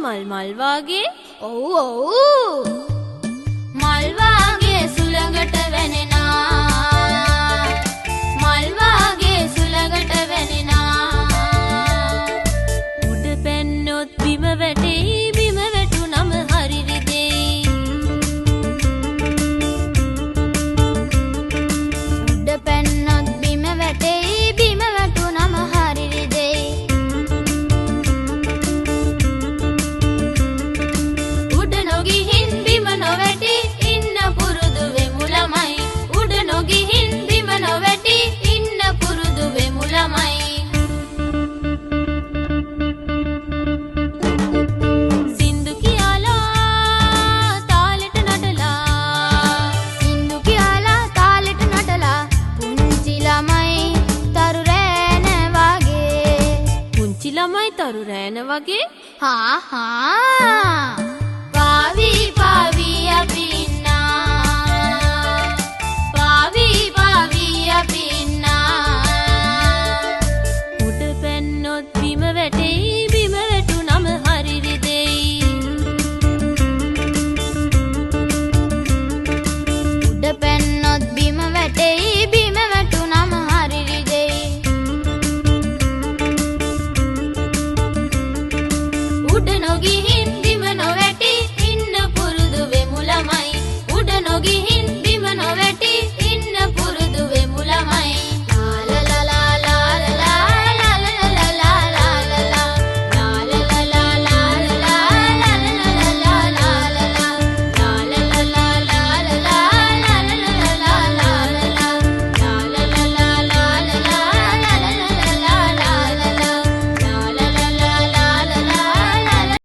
මල් මල් වාගේ ඔව් ඔව් මල් වාගේ සුළඟට වැනෙනා මල් වාගේ සුළඟට වැනෙනා උඩ පැන්නොත් බිම වැටෙයි බිම වැටුනම හරි රිදෙයි උඩ පැන්නොත් බිම වැටෙයි බිම වැටුනම හරි රිදෙයි උඩ නොගිහින් බිම නොවැටි ඉන්න පුරුදු වෙමු ළමයි උඩ නොගිහින් බිම නොවැටි ඉන්න පුරුදු වෙමු ළමයි සින්දු කියාලා තාලෙට නටලා සින්දු කියාලා තාලෙට නටලා පුංචි ළමයි තරු රෑන වගේ පුංචි ළමයි තරු රෑන වගේ හා හා පාවි පාවි අපි